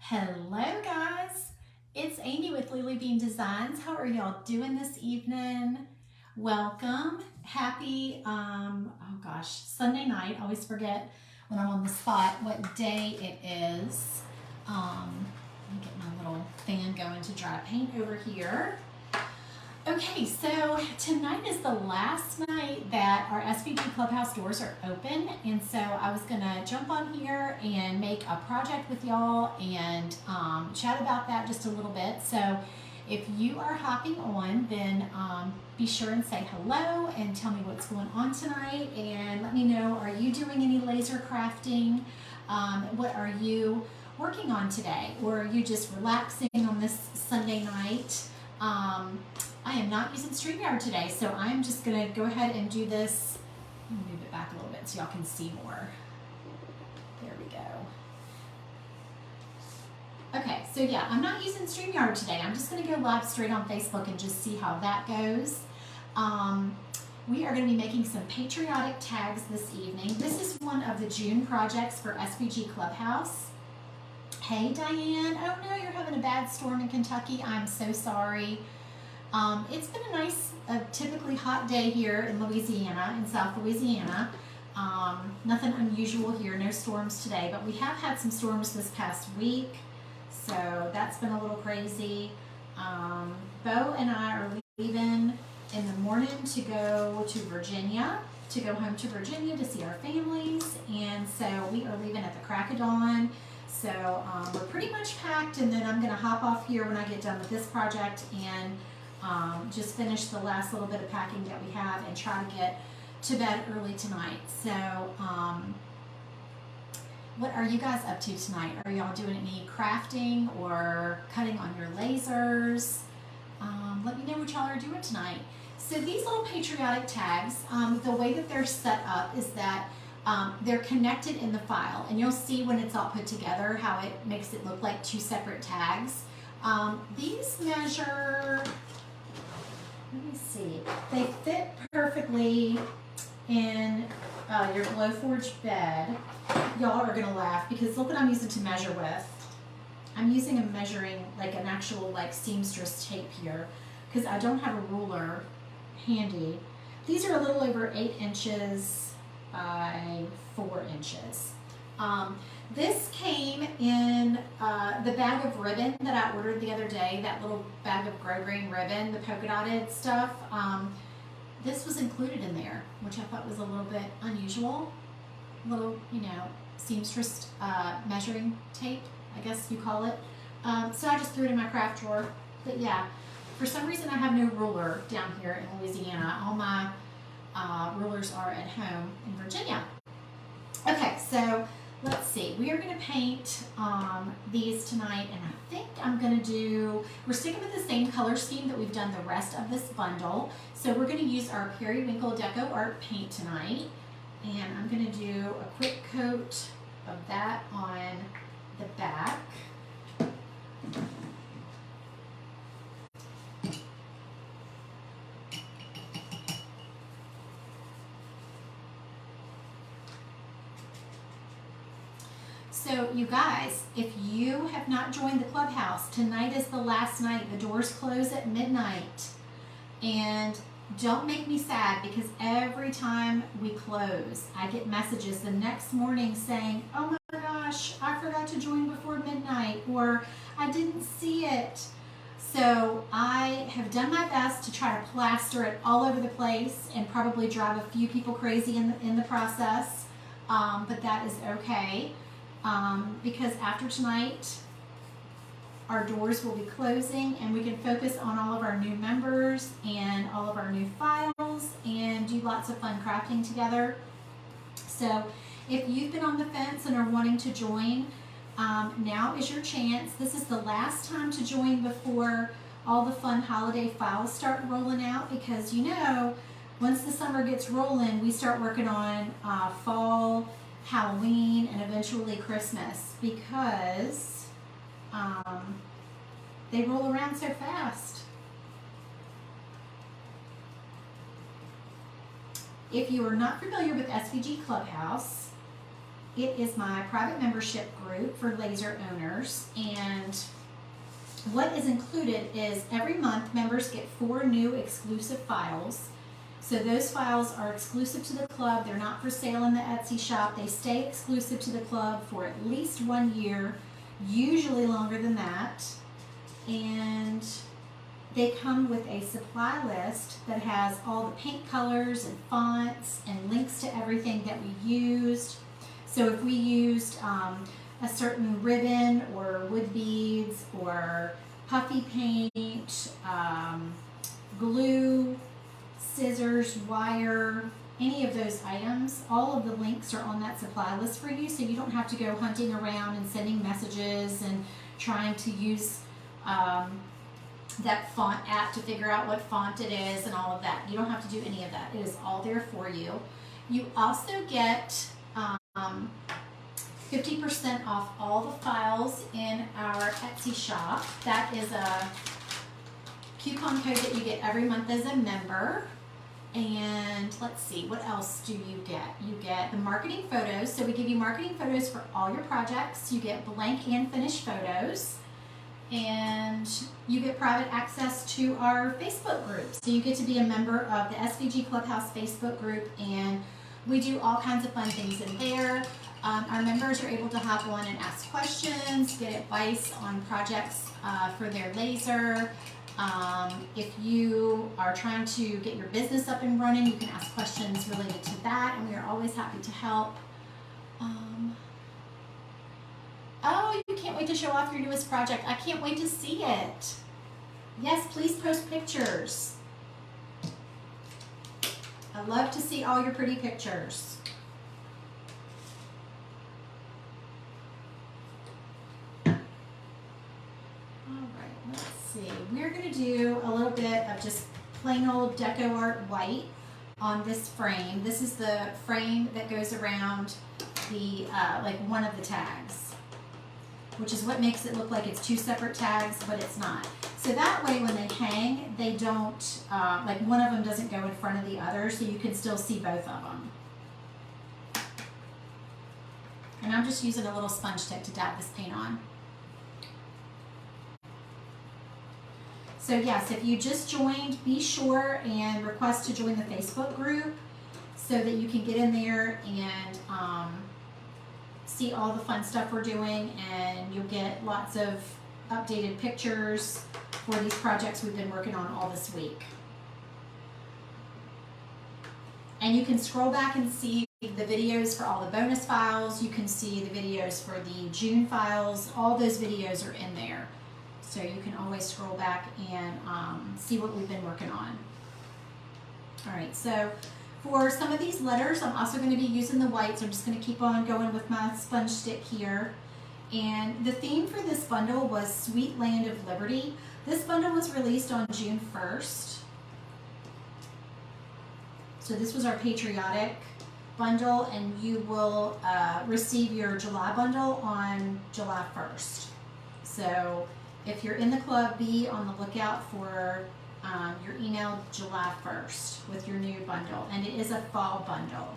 Hello guys, it's Amy with Lily Bean Designs. How are y'all doing this evening? Welcome. Happy, Sunday night. I always forget when I'm on the spot what day it is. Let me get my little fan going to dry paint over here. Okay, so tonight is the last night that our SVG Clubhouse doors are open, and so I was gonna jump on here and make a project with y'all and chat about that just a little bit. So if you are hopping on, then be sure and say hello and tell me what's going on tonight, and let me know, are you doing any laser crafting? What are you working on today? Or are you just relaxing on this Sunday night? I am not using StreamYard today, so I'm just going to go ahead and do this. Let me move it back a little bit so y'all can see more. There we go. Okay, so yeah, I'm not using StreamYard today. I'm just going to go live straight on Facebook and just see how that goes. We are going to be making some patriotic tags this evening. This is one of the June projects for SVG Clubhouse. Hey, Diane. Oh no, you're having a bad storm in Kentucky. I'm so sorry. It's been a nice, typically hot day here in Louisiana, in South Louisiana. Nothing unusual here, no storms today, but we have had some storms this past week, so that's been a little crazy. Bo and I are leaving in the morning to go to Virginia, to go home to Virginia to see our families, and so we are leaving at the crack of dawn. So we're pretty much packed, and then I'm going to hop off here when I get done with this project and just finish the last little bit of packing that we have and try to get to bed early tonight. So what are you guys up to tonight? Are y'all doing any crafting or cutting on your lasers? Let me know what y'all are doing tonight. So these little patriotic tags, the way that they're set up is that they're connected in the file, and you'll see when it's all put together how it makes it look like two separate tags. These measure, let me see, they fit perfectly in your Glowforge bed. Y'all are gonna laugh because look what I'm using to measure with. I'm using a measuring, like an actual like seamstress tape here, because I don't have a ruler handy. These are a little over 8 inches by 4 inches. This came in the bag of ribbon that I ordered the other day, that little bag of grosgrain ribbon, the polka dotted stuff. This was included in there, which I thought was a little bit unusual. A little, seamstress measuring tape, I guess you call it. So I just threw it in my craft drawer. But yeah, for some reason I have no ruler down here in Louisiana. All my rulers are at home in Virginia. Okay, so let's see. We are going to paint these tonight, and I think I'm going to we're sticking with the same color scheme that we've done the rest of this bundle. So we're going to use our Periwinkle Deco Art paint tonight, and I'm going to do a quick coat of that on the back. So you guys, if you have not joined the clubhouse, tonight is the last night. The doors close at midnight. And don't make me sad, because every time we close, I get messages the next morning saying, oh my gosh, I forgot to join before midnight, or I didn't see it. So I have done my best to try to plaster it all over the place and probably drive a few people crazy in the process, but that is okay. Because after tonight, our doors will be closing and we can focus on all of our new members and all of our new files and do lots of fun crafting together. So if you've been on the fence and are wanting to join, now is your chance. This is the last time to join before all the fun holiday files start rolling out, because once the summer gets rolling, we start working on fall, Halloween, and eventually Christmas, because they roll around so fast. If you are not familiar with SVG Clubhouse, it is my private membership group for laser owners, and what is included is every month members get 4 new exclusive files. So those files are exclusive to the club. They're not for sale in the Etsy shop. They stay exclusive to the club for at least 1 year, usually longer than that. And they come with a supply list that has all the paint colors and fonts and links to everything that we used. So if we used a certain ribbon or wood beads or puffy paint, glue, scissors, wire, any of those items, all of the links are on that supply list for you, so you don't have to go hunting around and sending messages and trying to use that font app to figure out what font it is and all of that. You don't have to do any of that. It is all there for you. You also get 50% off all the files in our Etsy shop. That is a coupon code that you get every month as a member. And let's see, what else do you get? You get the marketing photos. So we give you marketing photos for all your projects. You get blank and finished photos. And you get private access to our Facebook group. So you get to be a member of the SVG Clubhouse Facebook group, and we do all kinds of fun things in there. Our members are able to hop on and ask questions, get advice on projects for their laser. If you are trying to get your business up and running, you can ask questions related to that, and we are always happy to help. Oh, you can't wait to show off your newest project. I can't wait to see it. Yes, please post pictures. I love to see all your pretty pictures. All right, let's see. We're going to do a little bit of just plain old Deco Art white on this frame. This is the frame that goes around the like one of the tags, which is what makes it look like it's 2 separate tags, but it's not. So that way when they hang, they don't, like one of them doesn't go in front of the other, so you can still see both of them. And I'm just using a little sponge stick to dab this paint on. So yes, if you just joined, be sure and request to join the Facebook group so that you can get in there and see all the fun stuff we're doing, and you'll get lots of updated pictures for these projects we've been working on all this week. And you can scroll back and see the videos for all the bonus files. You can see the videos for the June files. All those videos are in there. So you can always scroll back and see what we've been working on. All right, so for some of these letters, I'm also going to be using the white, so I'm just going to keep on going with my sponge stick here. And the theme for this bundle was Sweet Land of Liberty. This bundle was released on June 1st. So this was our patriotic bundle, and you will receive your July bundle on July 1st. So if you're in the club, be on the lookout for your email July 1st with your new bundle, and it is a fall bundle.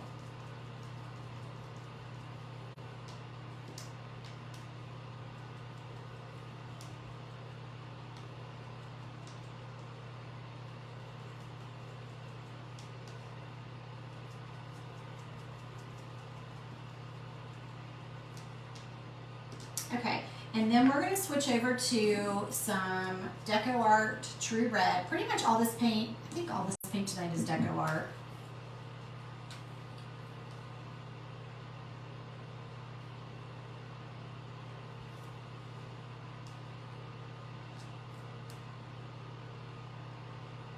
Okay, and then we're going to switch over to some Deco Art True Red. Pretty much all this paint, I think all this paint tonight is Deco Art.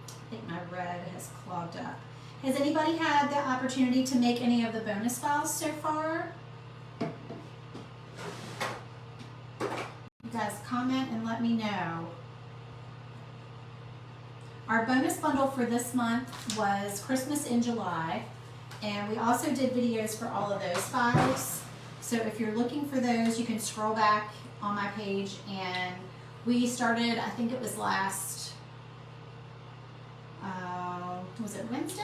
I think my red has clogged up. Has anybody had the opportunity to make any of the bonus files so far? You guys comment and let me know. Our bonus bundle for this month was Christmas in July, and we also did videos for all of those files. So if you're looking for those, you can scroll back on my page, and we started, I think it was last, was it Wednesday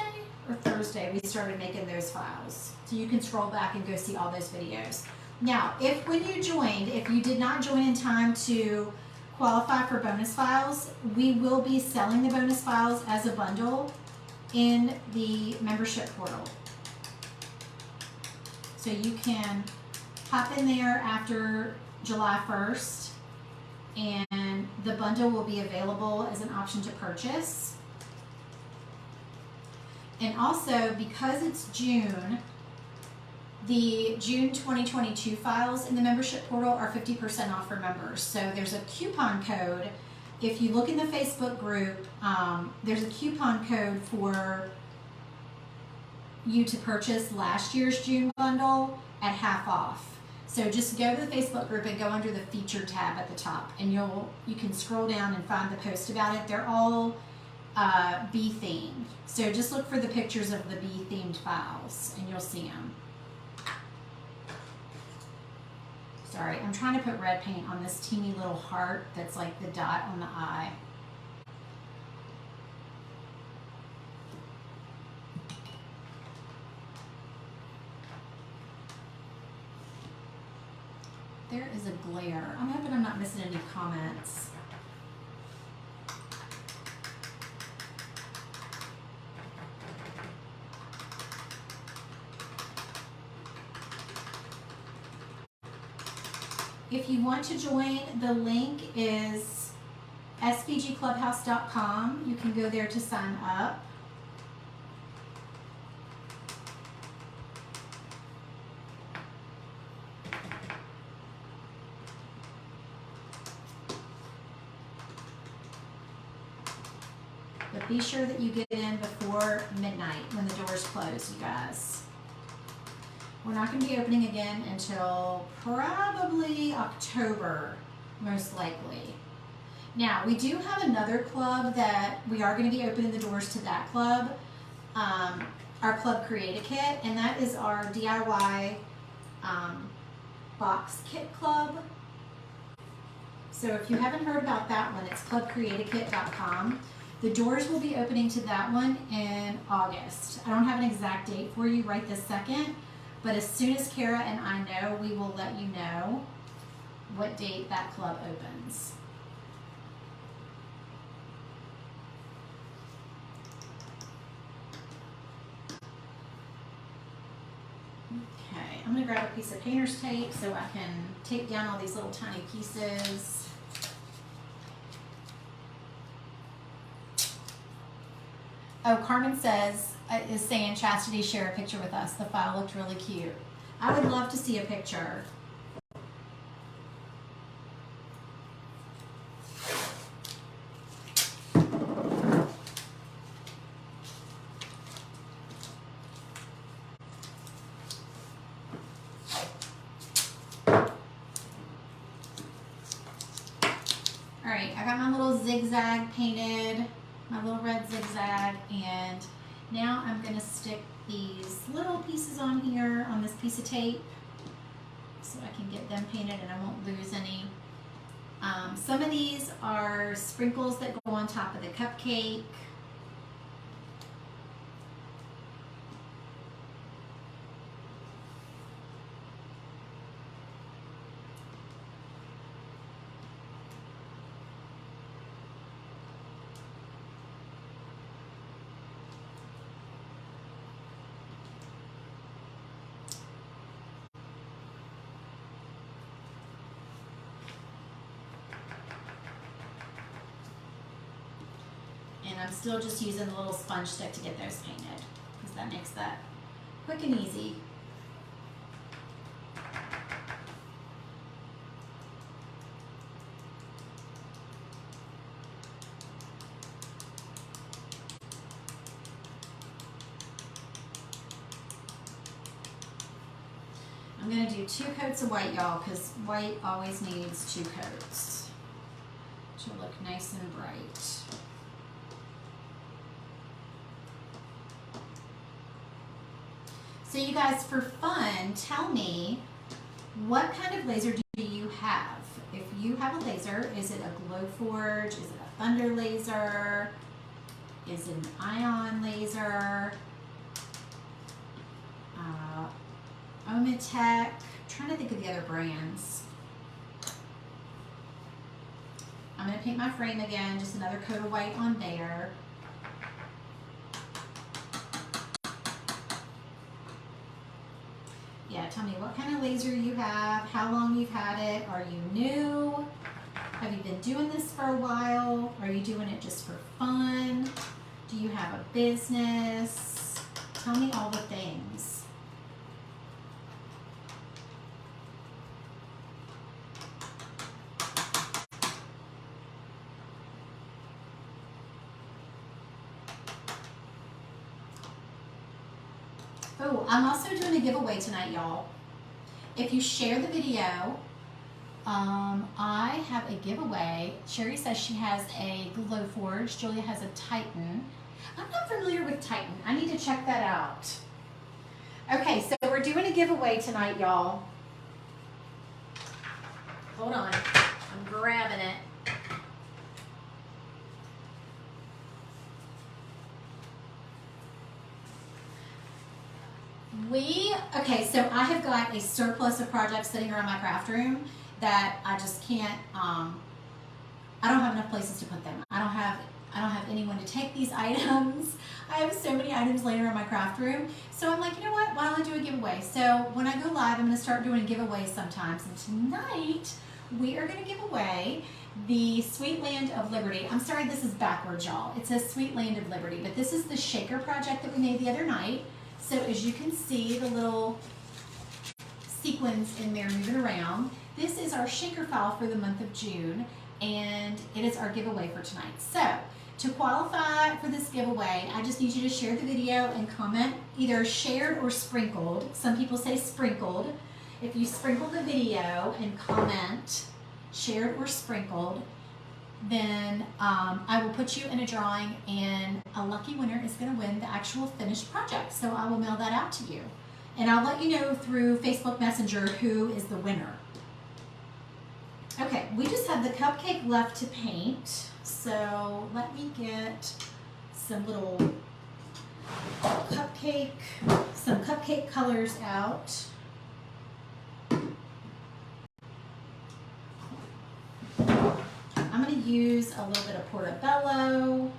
or Thursday, we started making those files. So you can scroll back and go see all those videos. Now, if when you joined, if you did not join in time to qualify for bonus files, we will be selling the bonus files as a bundle in the membership portal. So you can hop in there after July 1st, and the bundle will be available as an option to purchase. And also, because it's June, the June 2022 files in the membership portal are 50% off for members. So there's a coupon code. If you look in the Facebook group, there's a coupon code for you to purchase last year's June bundle at half off. So just go to the Facebook group and go under the featured tab at the top, and you can scroll down and find the post about it. They're all bee themed. So just look for the pictures of the bee themed files and you'll see them. Sorry, I'm trying to put red paint on this teeny little heart that's like the dot on the eye. There is a glare. I'm hoping I'm not missing any comments. If you want to join, the link is svgclubhouse.com. You can go there to sign up. But be sure that you get in before midnight when the doors close, you guys. We're not going to be opening again until probably October, most likely. Now, we do have another club that we are going to be opening the doors to that club, our Club Create a Kit, and that is our DIY box kit club. So if you haven't heard about that one, it's clubcreateakit.com. The doors will be opening to that one in August. I don't have an exact date for you right this second, but as soon as Kara and I know, we will let you know what date that club opens. Okay, I'm going to grab a piece of painter's tape so I can tape down all these little tiny pieces. Oh, Carmen is saying, Chastity, share a picture with us. The file looked really cute. I would love to see a picture. All right, I got my little zigzag painted, my little red zigzag, and now I'm going to stick these little pieces on here on this piece of tape so I can get them painted and I won't lose any. Some of these are sprinkles that go on top of the cupcake. And I'm still just using the little sponge stick to get those painted because that makes that quick and easy. I'm going to do 2 coats of white, y'all, because white always needs 2 coats to look nice and bright. So you guys, for fun, tell me, what kind of laser do you have? If you have a laser, is it a Glowforge? Is it a Thunder laser? Is it an ion laser? Omitech. I'm trying to think of the other brands. I'm going to paint my frame again, just another coat of white on there. Yeah, tell me what kind of laser you have, how long you've had it, are you new? Have you been doing this for a while? Are you doing it just for fun? Do you have a business? Tell me all the things. Oh, I'm also doing a giveaway tonight, y'all. If you share the video, I have a giveaway. Sherry says she has a Glowforge. Julia has a Titan. I'm not familiar with Titan. I need to check that out. Okay, so we're doing a giveaway tonight, y'all. Hold on. I'm grabbing it. Okay, so I have got a surplus of projects sitting around my craft room that I just can't, I don't have enough places to put them. I don't have anyone to take these items. I have so many items laying around my craft room. So I'm like, you know what, why don't I do a giveaway? So when I go live, I'm gonna start doing giveaways sometimes. And tonight, we are gonna give away the Sweet Land of Liberty. I'm sorry, this is backwards, y'all. It says Sweet Land of Liberty, but this is the shaker project that we made the other night. So as you can see, the little sequins in there moving around. This is our shaker file for the month of June, and it is our giveaway for tonight. So to qualify for this giveaway, I just need you to share the video and comment either shared or sprinkled. Some people say sprinkled. If you sprinkle the video and comment shared or sprinkled, then I will put you in a drawing, and a lucky winner is going to win the actual finished project. So I will mail that out to you. And I'll let you know through Facebook Messenger who is the winner. Okay, we just have the cupcake left to paint. So let me get some little cupcake colors out. I'm going to use a little bit of Portobello,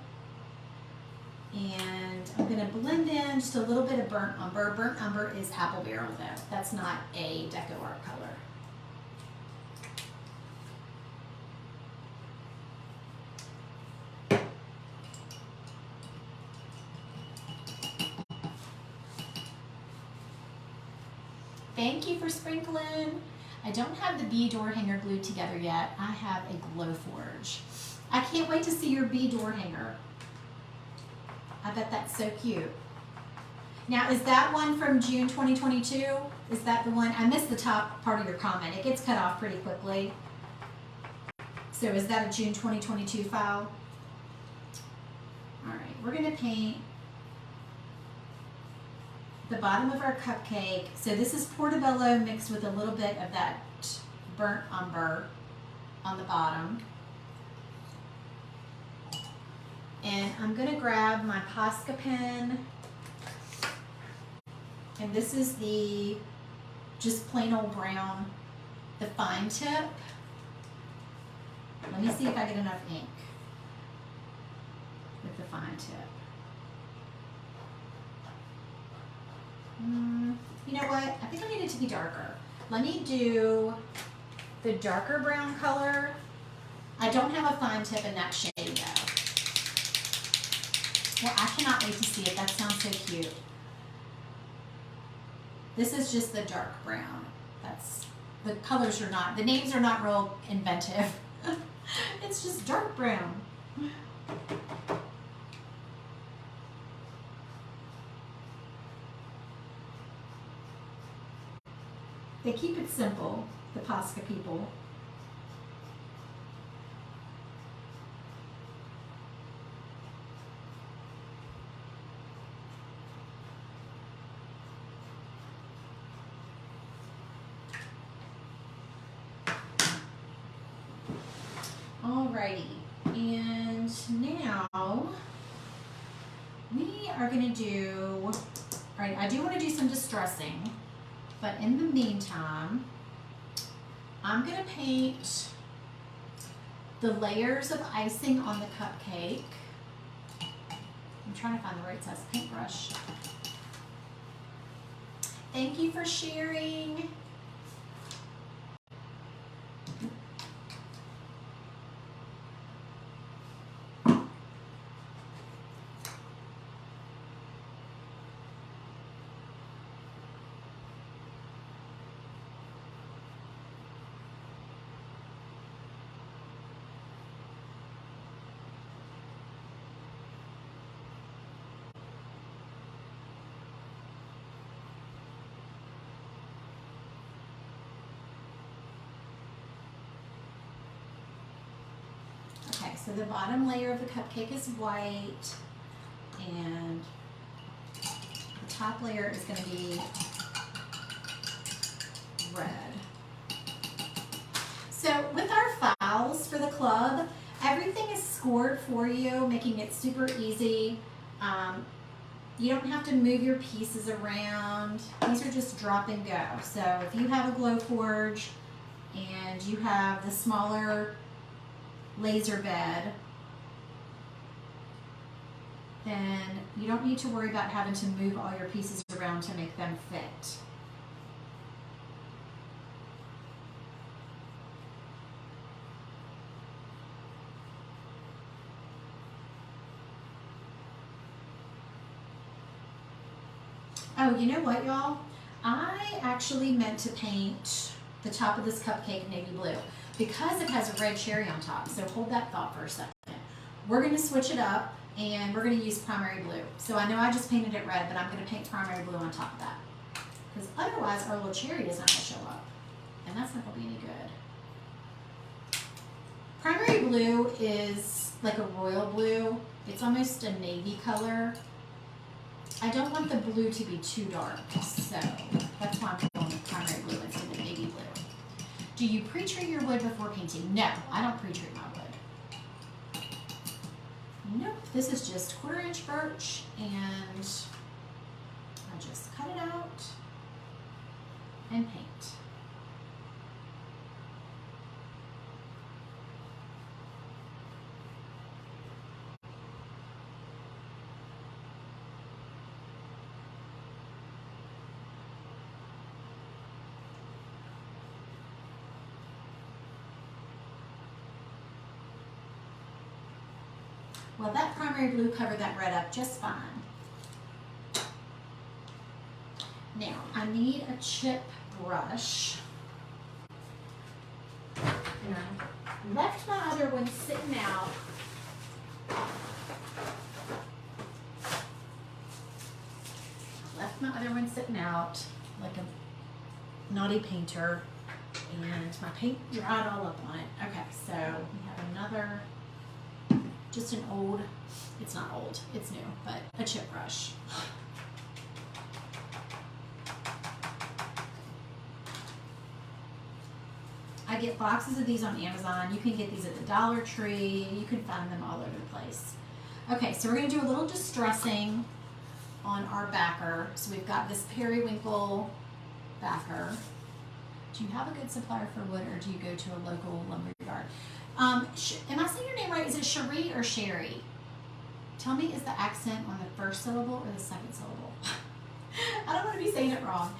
and I'm going to blend in just a little bit of burnt umber. Burnt umber is apple barrel though. That's not a deco art color. Thank you for sprinkling. I don't have the bee door hanger glued together yet. I have a Glowforge. I can't wait to see your bee door hanger. I bet that's so cute. Now, is that one from June 2022? Is that the one? I missed the top part of your comment. It gets cut off pretty quickly. So is that a June 2022 file? All right, we're gonna paint the bottom of our cupcake. So this is Portobello mixed with a little bit of that burnt umber on the bottom. And I'm gonna grab my Posca pen. And this is the just plain old brown, the fine tip. Let me see if I get enough ink with the fine tip. You know what? I think I need it to be darker. Let me do the darker brown color. I don't have a fine tip in that shade though. Well, I cannot wait to see it. That sounds so cute. This is just the dark brown. The colors are not, the names are not real inventive. It's just dark brown. They keep it simple, the Posca people. Alrighty, and now we are going to do, all right, I do want to do some distressing. But in the meantime, I'm going to paint the layers of icing on the cupcake. I'm trying to find the right size paintbrush. Thank you for sharing. Okay, so the bottom layer of the cupcake is white, and the top layer is going to be red. So with our files for the club, everything is scored for you, making it super easy. You don't have to move your pieces around. These are just drop and go. So if you have a Glowforge and you have the smaller laser bed, then you don't need to worry about having to move all your pieces around to make them fit. Oh, you know what, y'all? I actually meant to paint the top of this cupcake navy blue because it has a red cherry on top. So hold that thought for a second. We're going to switch it up and we're going to use primary blue. So I know I just painted it red, but I'm going to paint primary blue on top of that. Because otherwise our little cherry doesn't going to show up. And that's not going to be any good. Primary blue is like a royal blue. It's almost a navy color. I don't want the blue to be too dark, so that's why I'm going with primary blue instead of navy blue. Do you pre-treat your wood before painting? No, I don't pre-treat my wood. Nope, this is just 1/4 inch birch, and I just cut it out and paint. Well, that primary blue covered that red up just fine. Now, I need a chip brush. And I left my other one sitting out. Like a naughty painter, and my paint dried all up on it. Okay, so we have another, just an old, it's not old, it's new, but a chip brush. I get boxes of these on Amazon. You can get these at the Dollar Tree. You can find them all over the place. Okay, so we're going to do a little distressing on our backer. So we've got this periwinkle backer. Do you have a good supplier for wood, or do you go to a local lumber yard? Am I saying your name right? Is it Cherie or Sherry? Tell me, is the accent on the first syllable or the second syllable? I don't want to be saying it wrong.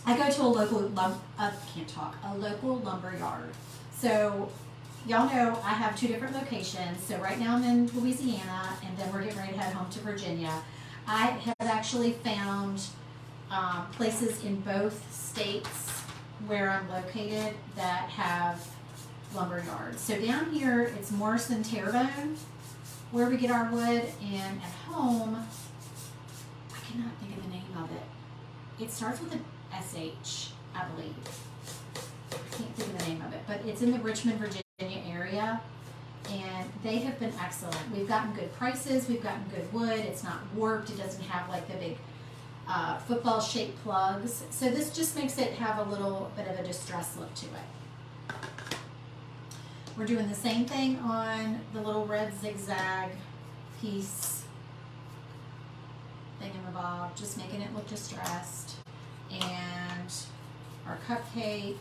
I go to a local a local lumber yard. So y'all know I have 2 different locations. So right now I'm in Louisiana, and then we're getting ready to head home to Virginia. I have actually found places in both states where I'm located that have lumber yards. So down here it's Morrison Terrebonne where we get our wood, and at home I cannot think of the name of it. It starts with an SH, I believe. I can't think of the name of it, but it's in the Richmond, Virginia area, and they have been excellent. We've gotten good prices, we've gotten good wood, it's not warped, it doesn't have like the big football shaped plugs. So this just makes it have a little bit of a distressed look to it. We're doing the same thing on the little red zigzag piece thingamabob, just making it look distressed. and our cupcake.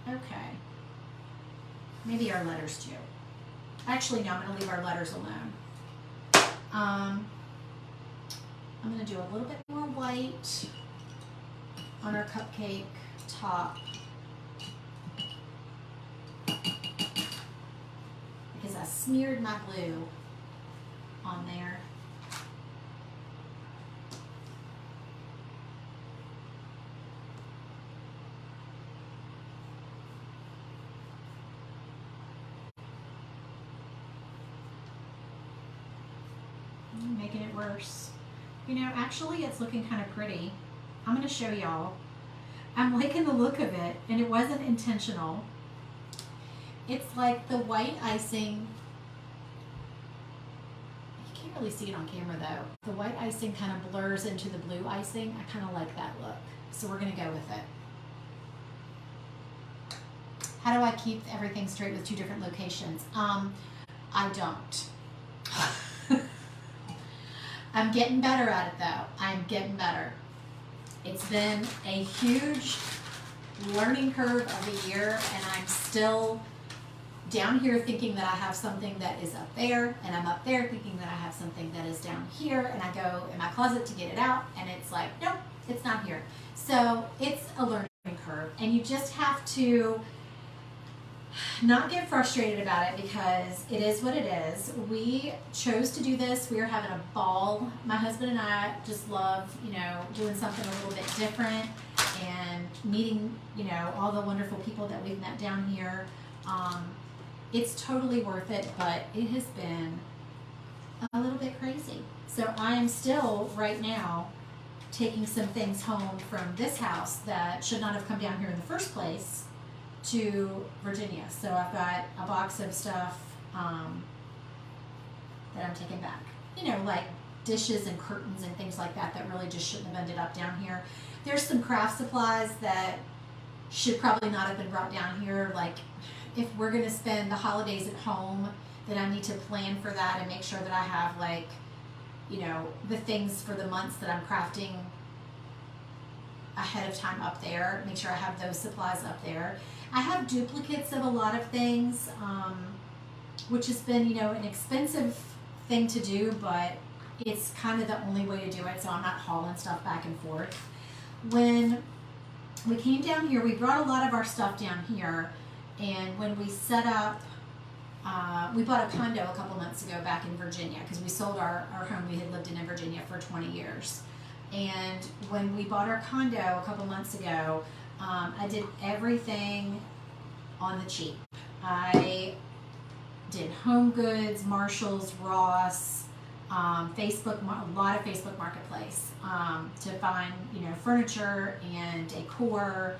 Okay. Maybe our letters too. Actually, no, I'm going to leave our letters alone. I'm going to do a little bit more white on our cupcake top because I smeared my glue on there. Making it worse. You know, actually it's looking kind of pretty. I'm going to show y'all. I'm liking the look of it, and it wasn't intentional. It's like the white icing. You can't really see it on camera though. The white icing kind of blurs into the blue icing. I kind of like that look. So we're going to go with it. How do I keep everything straight with two different locations? I don't. I'm getting better at it though. I'm getting better. It's been a huge learning curve of the year, and I'm still down here thinking that I have something that is up there, and I'm up there thinking that I have something that is down here, and I go in my closet to get it out, and it's like, nope, it's not here. So it's a learning curve, and you just have to not get frustrated about it because it is what it is. We chose to do this. We are having a ball. My husband and I just love, you know, doing something a little bit different and meeting, you know, all the wonderful people that we've met down here. It's totally worth it, but it has been a little bit crazy. So I am still right now taking some things home from this house that should not have come down here in the first place to Virginia. So I've got a box of stuff that I'm taking back. You know, like dishes and curtains and things like that that really just shouldn't have ended up down here. There's some craft supplies that should probably not have been brought down here. Like if we're going to spend the holidays at home, then I need to plan for that and make sure that I have, like, you know, the things for the months that I'm crafting ahead of time up there. Make sure I have those supplies up there. I have duplicates of a lot of things, which has been, you know, an expensive thing to do, but it's kind of the only way to do it, so I'm not hauling stuff back and forth. When we came down here, we brought a lot of our stuff down here, and when we set up, we bought a condo a couple months ago back in Virginia because we sold our home. We had lived in Virginia for 20 years. And when we bought our condo a couple months ago, I did everything on the cheap. I did Home Goods, Marshalls, Ross, Facebook, a lot of Facebook Marketplace to find, you know, furniture and decor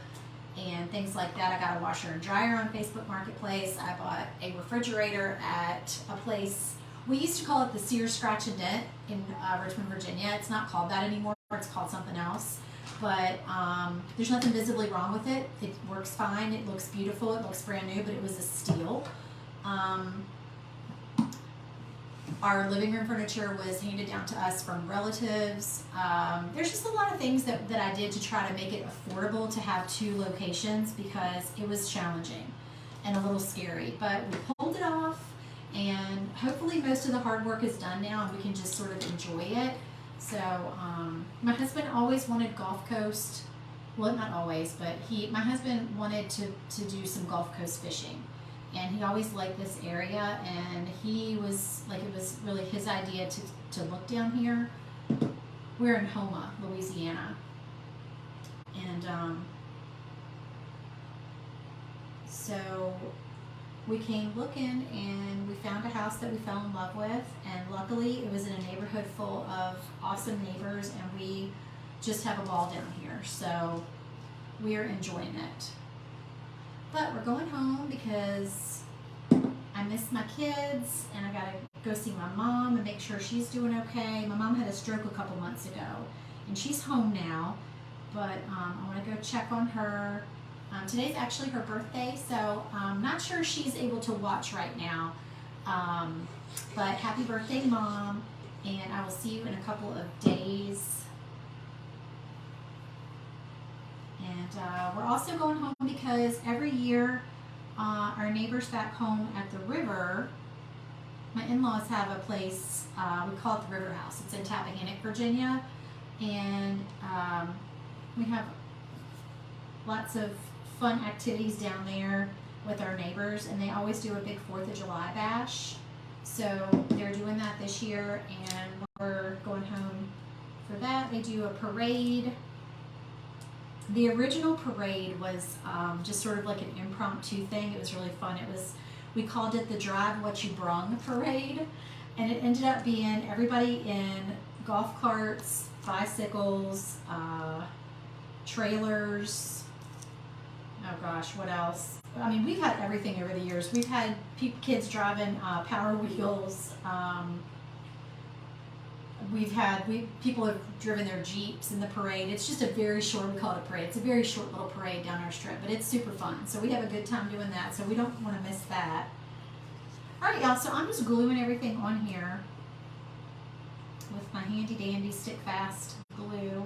and things like that. I got a washer and dryer on Facebook Marketplace. I bought a refrigerator at a place. We used to call it the Sears Scratch and Dent in Richmond, Virginia. It's not called that anymore. It's called something else. But there's nothing visibly wrong with it. It works fine. It looks beautiful. It looks brand new, but it was a steal. Our living room furniture was handed down to us from relatives. There's just a lot of things that I did to try to make it affordable to have two locations because it was challenging and a little scary. But we pulled it off, and hopefully most of the hard work is done now and we can just sort of enjoy it. So my husband always wanted Gulf Coast. Well, not always, but my husband wanted to do some Gulf Coast fishing. And he always liked this area, and he was like, it was really his idea to look down here. We're in Houma, Louisiana. And so we came looking, and we found a house that we fell in love with, and luckily it was in a neighborhood full of awesome neighbors, and we just have a ball down here. So we're enjoying it. But we're going home because I miss my kids, and I gotta go see my mom and make sure she's doing okay. My mom had a stroke a couple months ago, and she's home now, but I want to go check on her Today's actually her birthday, so I'm not sure she's able to watch right now. But happy birthday, Mom, and I will see you in a couple of days. And we're also going home because every year our neighbors back home at the river, my in-laws have a place, we call it the River House. It's in Tappahannock, Virginia, and we have lots of fun activities down there with our neighbors, and they always do a big 4th of July bash. So they're doing that this year, and we're going home for that. They do a parade. The original parade was just sort of like an impromptu thing. It was really fun. We called it the Drive What You Brung Parade, and it ended up being everybody in golf carts, bicycles, trailers. Oh gosh, what else? I mean, we've had everything over the years. We've had kids driving Power Wheels. People have driven their Jeeps in the parade. It's just a very short, we call it a parade. It's a very short little parade down our strip, but it's super fun. So we have a good time doing that, so we don't want to miss that. All right, y'all, so I'm just gluing everything on here with my handy dandy stick fast glue.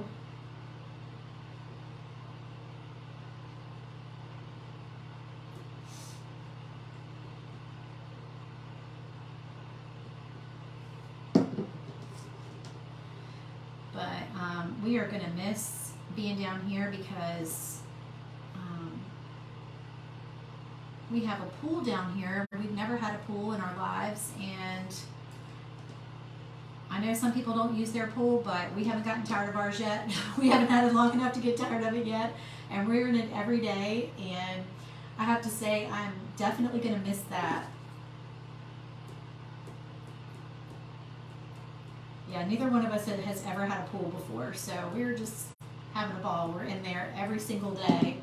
We are going to miss being down here because we have a pool down here. We've never had a pool in our lives, and I know some people don't use their pool, but we haven't gotten tired of ours yet. We haven't had it long enough to get tired of it yet, and we're in it every day, and I have to say I'm definitely going to miss that. Yeah, neither one of us has ever had a pool before, so we're just having a ball. We're in there every single day,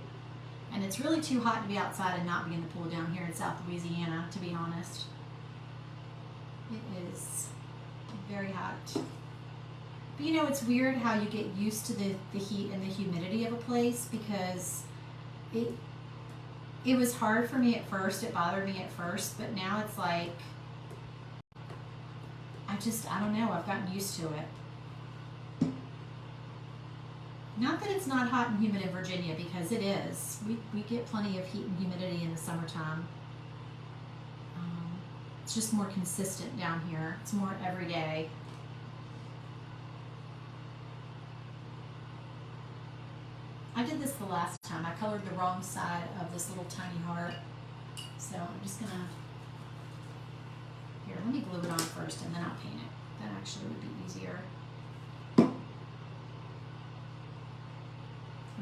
and it's really too hot to be outside and not be in the pool down here in South Louisiana, to be honest. It is very hot. But you know, it's weird how you get used to the heat and the humidity of a place, because it was hard for me at first. It bothered me at first, but now it's like, I don't know, I've gotten used to it. Not that it's not hot and humid in Virginia, because it is. We get plenty of heat and humidity in the summertime. It's just more consistent down here. It's more every day. I did this the last time. I colored the wrong side of this little tiny heart. So I'm just gonna, here, let me glue it on first and then I'll paint it. That actually would be easier. And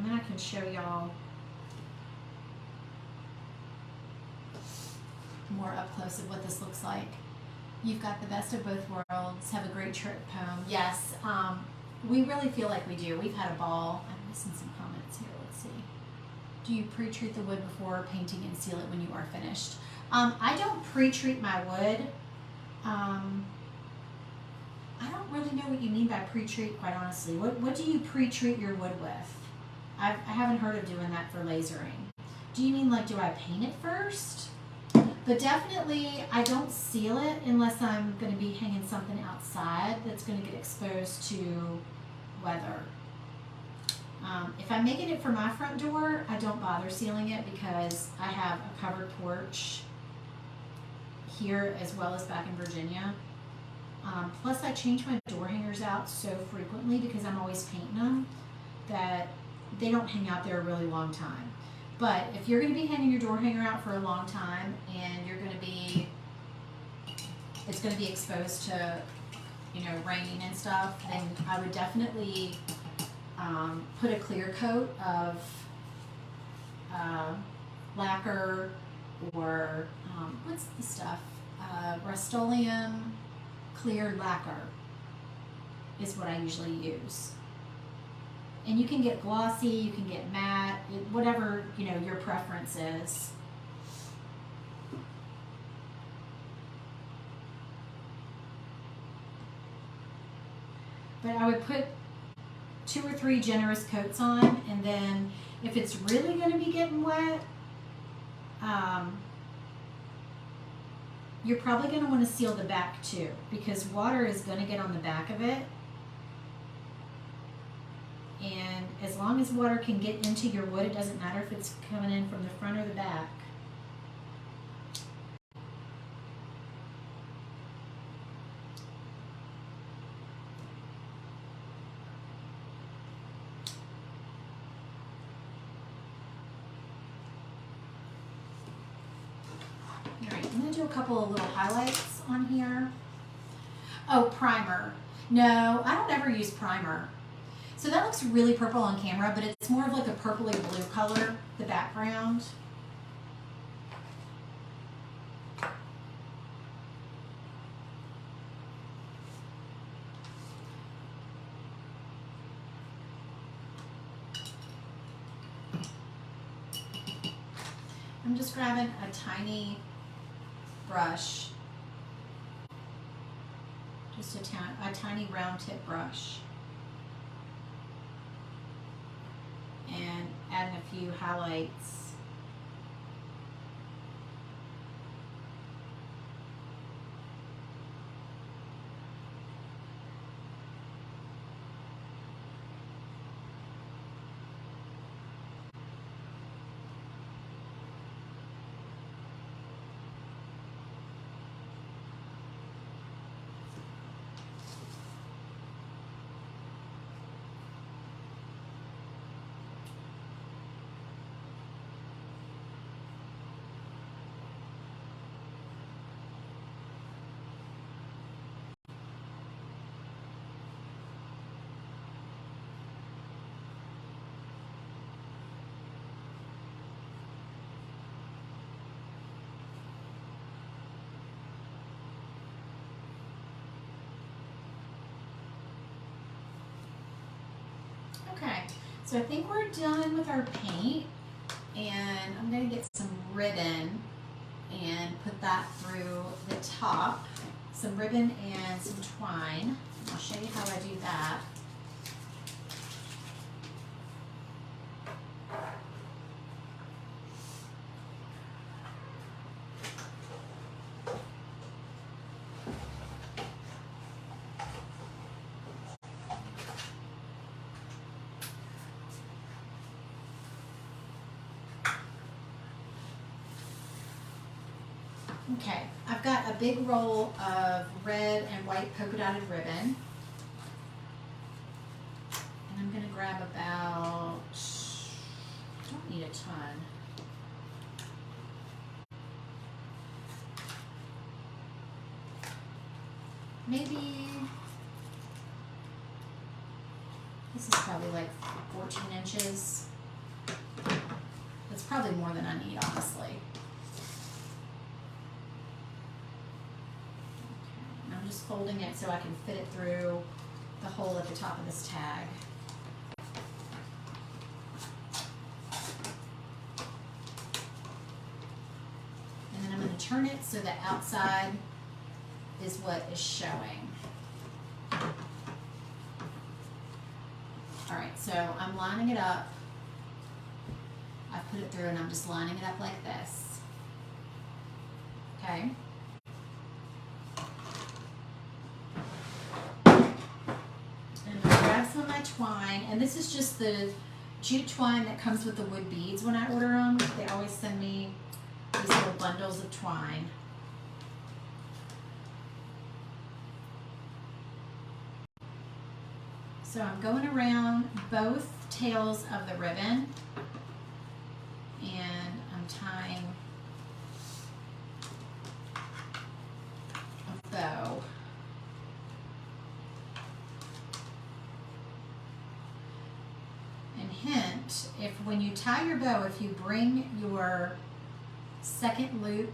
then I can show y'all more up close of what this looks like. You've got the best of both worlds. Have a great trip home. Yes, we really feel like we do. We've had a ball. I'm missing some comments here. Let's see. Do you pre-treat the wood before painting and seal it when you are finished? I don't pre-treat my wood. I don't really know what you mean by pre-treat, quite honestly. What do you pre-treat your wood with? I haven't heard of doing that for lasering. Do you mean like, do I paint it first? But definitely, I don't seal it unless I'm going to be hanging something outside that's going to get exposed to weather. If I'm making it for my front door, I don't bother sealing it because I have a covered porch here as well as back in Virginia. Plus, I change my door hangers out so frequently because I'm always painting them that they don't hang out there a really long time. But if you're going to be hanging your door hanger out for a long time and you're going to be, it's going to be exposed to, you know, rain and stuff, then I would definitely put a clear coat of lacquer or what's the stuff? Rust-Oleum clear lacquer is what I usually use. And you can get glossy, you can get matte, whatever, you know, your preference is. But I would put 2 or 3 generous coats on, and then if it's really going to be getting wet, you're probably going to want to seal the back too, because water is going to get on the back of it. And as long as water can get into your wood, it doesn't matter if it's coming in from the front or the back. I'm going to do a couple of little highlights on here. Oh, primer. No, I don't ever use primer. So that looks really purple on camera, but it's more of like a purpley blue color, the background. I'm just grabbing a tiny brush, just a tiny round tip brush, and adding a few highlights. Okay, so I think we're done with our paint, and I'm going to get some ribbon and put that through the top. Some ribbon and some twine. I'll show you how I do that. Okay, I've got a big roll of red and white polka dotted ribbon. And I'm going to grab about, I don't need a ton. Maybe, this is probably like 14 inches. It's probably more than I need, honestly. I'm just folding it so I can fit it through the hole at the top of this tag. And then I'm going to turn it so the outside is what is showing. Alright, so I'm lining it up. I've put it through and I'm just lining it up like this. Okay. Some of my twine, and this is just the jute twine that comes with the wood beads when I order them. They always send me these little bundles of twine. So I'm going around both tails of the ribbon, and I'm tying a bow. Hint, if when you tie your bow, if you bring your second loop,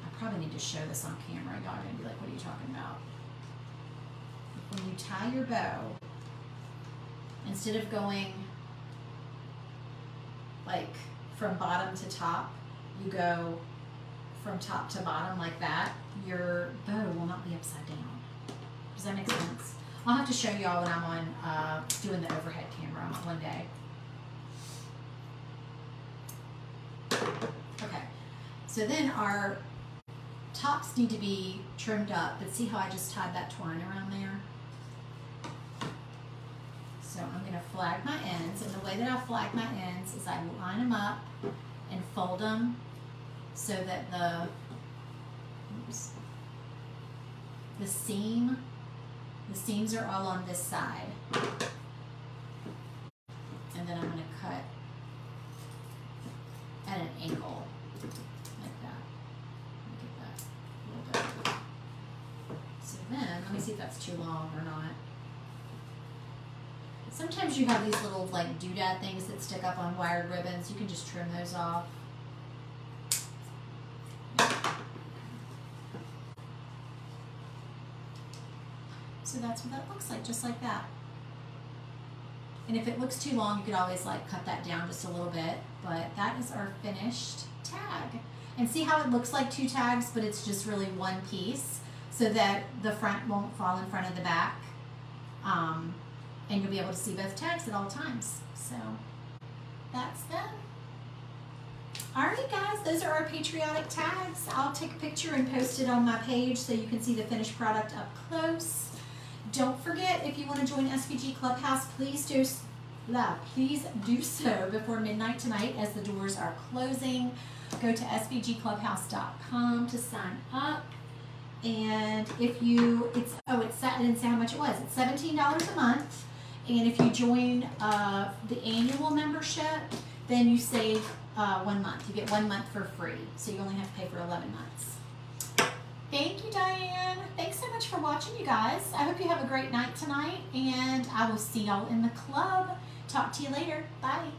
I probably need to show this on camera. Y'all are going to be like, what are you talking about? When you tie your bow, instead of going like from bottom to top, you go from top to bottom like that, your bow will not be upside down. Does that make sense? I'll have to show y'all when I'm on doing the overhead camera one day. Okay, so then our tops need to be trimmed up, but see how I just tied that twine around there? So I'm going to flag my ends, and the way that I flag my ends is I line them up and fold them so that the seams are all on this side. And then I'm going to cut at an angle like that. Get that a little bit. So then, let me see if that's too long or not. Sometimes you have these little like doodad things that stick up on wired ribbons. You can just trim those off. So that's what that looks like, just like that. And if it looks too long, you could always like cut that down just a little bit, but that is our finished tag. And see how it looks like two tags, but it's just really one piece, so that the front won't fall in front of the back. And you'll be able to see both tags at all times. So that's them. Alright guys, those are our patriotic tags. I'll take a picture and post it on my page so you can see the finished product up close. Don't forget, if you want to join SVG Clubhouse, please do so before midnight tonight as the doors are closing. Go to svgclubhouse.com to sign up. And if you, I didn't say how much it was. It's $17 a month. And if you join the annual membership, then you save 1 month. You get 1 month for free. So you only have to pay for 11 months. Thank you, Diane. Thanks so much for watching, you guys. I hope you have a great night tonight, and I will see y'all in the club. Talk to you later. Bye.